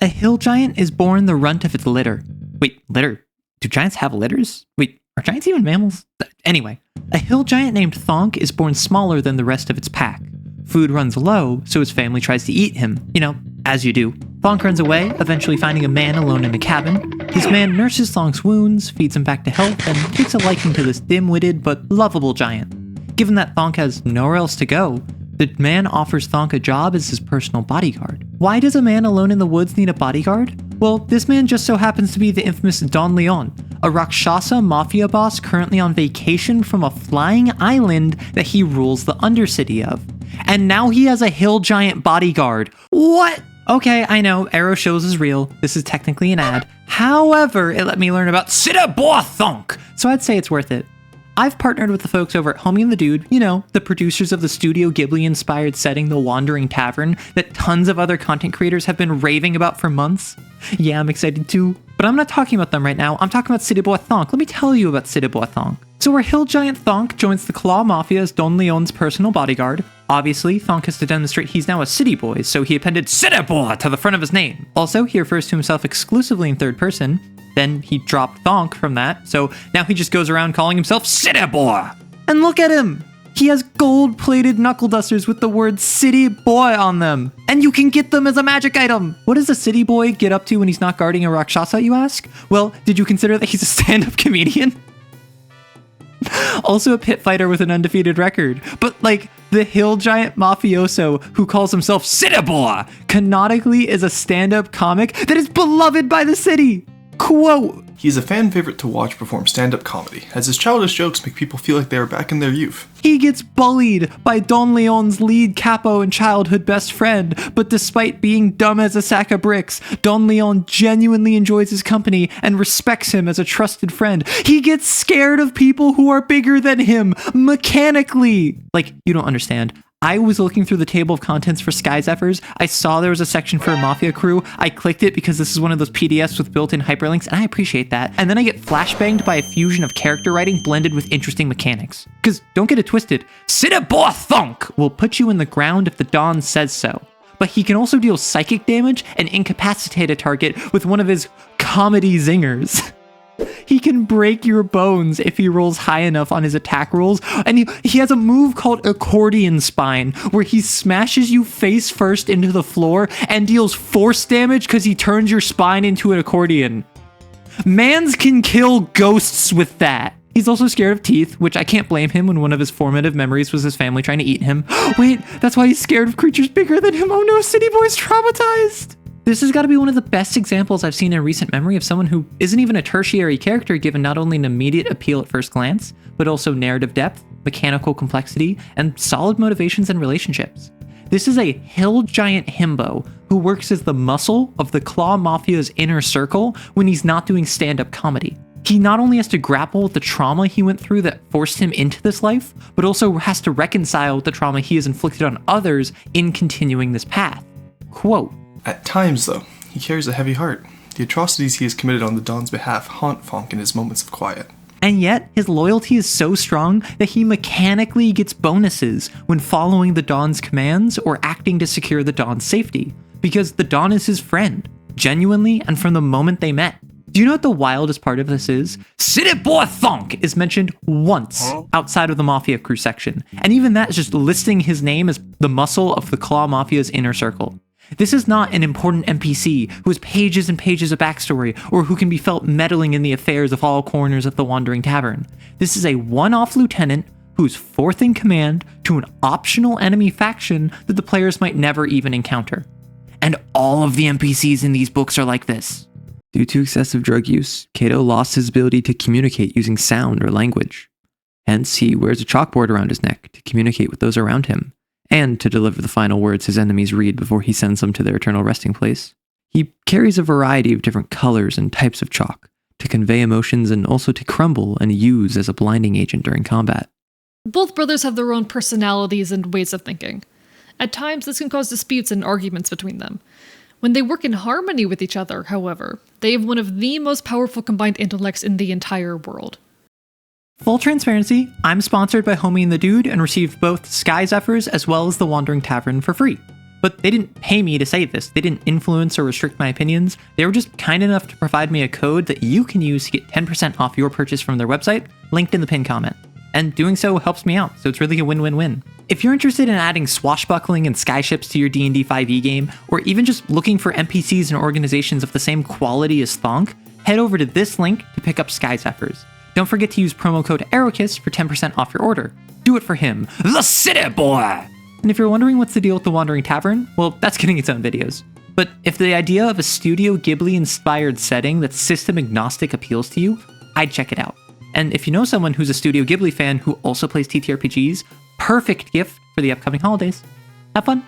A hill giant is born the runt of its litter. Wait, litter? Do giants have litters? Wait, are giants even mammals? Anyway, a hill giant named Thonk is born smaller than the rest of its pack. Food runs low, so his family tries to eat him. You know, as you do. Thonk runs away, eventually finding a man alone in a cabin. His man nurses Thonk's wounds, feeds him back to health, and takes a liking to this dim-witted but lovable giant. Given that Thonk has nowhere else to go, the man offers Thonk a job as his personal bodyguard. Why does a man alone in the woods need a bodyguard? Well, this man just so happens to be the infamous Don Leon, a Rakshasa mafia boss currently on vacation from a flying island that he rules the Undercity of. And now he has a hill giant bodyguard. What? Okay, I know, Arrow Shows is real. This is technically an ad. However, it let me learn about Siddabaw Thonk, so I'd say it's worth it. I've partnered with the folks over at Homie and the Dude, you know, the producers of the Studio Ghibli-inspired setting The Wandering Tavern that tons of other content creators have been raving about for months. Yeah, I'm excited too. But I'm not talking about them right now, I'm talking about Siddabaw Thonk. Let me tell you about Siddabaw Thonk. So our hill giant Thonk joins the Claw Mafia as Don Leon's personal bodyguard. Obviously, Thonk has to demonstrate he's now a city boy, so he appended Siddabaw to the front of his name. Also, he refers to himself exclusively in third person. Then he dropped Thonk from that, so now he just goes around calling himself Siddabaw. And look at him! He has gold-plated knuckle dusters with the word City Boy on them. And you can get them as a magic item! What does a city boy get up to when he's not guarding a Rakshasa, you ask? Well, did you consider that he's a stand-up comedian? Also a pit fighter with an undefeated record. But like, the hill giant mafioso who calls himself Siddabaw canonically is a stand-up comic that is beloved by the city. Quote, "He's a fan favorite to watch perform stand-up comedy, as his childish jokes make people feel like they are back in their youth. He gets bullied by Don Leon's lead capo and childhood best friend, but despite being dumb as a sack of bricks, Don Leon genuinely enjoys his company and respects him as a trusted friend. He gets scared of people who are bigger than him, mechanically." Like, you don't understand. I was looking through the table of contents for Sky Zephyrs. I saw there was a section for a Mafia crew. I clicked it because this is one of those PDFs with built-in hyperlinks, and I appreciate that. And then I get flashbanged by a fusion of character writing blended with interesting mechanics. Because, don't get it twisted, Siddabaw Thonk will put you in the ground if the Don says so. But he can also deal psychic damage and incapacitate a target with one of his comedy zingers. He can break your bones if he rolls high enough on his attack rolls, and he has a move called Accordion Spine, where he smashes you face first into the floor and deals force damage because he turns your spine into an accordion. Mans can kill ghosts with that. He's also scared of teeth, which I can't blame him when one of his formative memories was his family trying to eat him. Wait, that's why he's scared of creatures bigger than him. Oh no, City Boy's traumatized. This has got to be one of the best examples I've seen in recent memory of someone who isn't even a tertiary character given not only an immediate appeal at first glance, but also narrative depth, mechanical complexity, and solid motivations and relationships. This is a hill giant himbo who works as the muscle of the Claw Mafia's inner circle when he's not doing stand-up comedy. He not only has to grapple with the trauma he went through that forced him into this life, but also has to reconcile with the trauma he has inflicted on others in continuing this path. Quote, "At times, though, he carries a heavy heart. The atrocities he has committed on the Don's behalf haunt Thonk in his moments of quiet. And yet, his loyalty is so strong that he mechanically gets bonuses when following the Don's commands or acting to secure the Don's safety, because the Don is his friend, genuinely and from the moment they met. Do you know what the wildest part of this is? Siddabaw Thonk is mentioned once outside of the Mafia crew section, and even that is just listing his name as the muscle of the Claw Mafia's inner circle. This is not an important NPC who has pages and pages of backstory or who can be felt meddling in the affairs of all corners of the Wandering Tavern. This is a one-off lieutenant who's fourth in command to an optional enemy faction that the players might never even encounter. And all of the NPCs in these books are like this. Due to excessive drug use, Kato lost his ability to communicate using sound or language. Hence, he wears a chalkboard around his neck to communicate with those around him, and to deliver the final words his enemies read before he sends them to their eternal resting place. He carries a variety of different colors and types of chalk to convey emotions and also to crumble and use as a blinding agent during combat. Both brothers have their own personalities and ways of thinking. At times, this can cause disputes and arguments between them. When they work in harmony with each other, however, they have one of the most powerful combined intellects in the entire world. Full transparency, I'm sponsored by Homie and the Dude and received both Sky Zephyrs as well as the Wandering Tavern for free. But they didn't pay me to say this. They didn't influence or restrict my opinions. They were just kind enough to provide me a code that you can use to get 10% off your purchase from their website, linked in the pinned comment. And doing so helps me out, so it's really a win-win-win. If you're interested in adding swashbuckling and skyships to your D&D 5e game, or even just looking for NPCs and organizations of the same quality as Thonk, head over to this link to pick up Sky Zephyrs. Don't forget to use promo code ARROWKISS for 10% off your order. Do it for him, the city boy! And if you're wondering what's the deal with the Wandering Tavern, well, that's getting its own videos. But if the idea of a Studio Ghibli-inspired setting that's system-agnostic appeals to you, I'd check it out. And if you know someone who's a Studio Ghibli fan who also plays TTRPGs, perfect gift for the upcoming holidays. Have fun!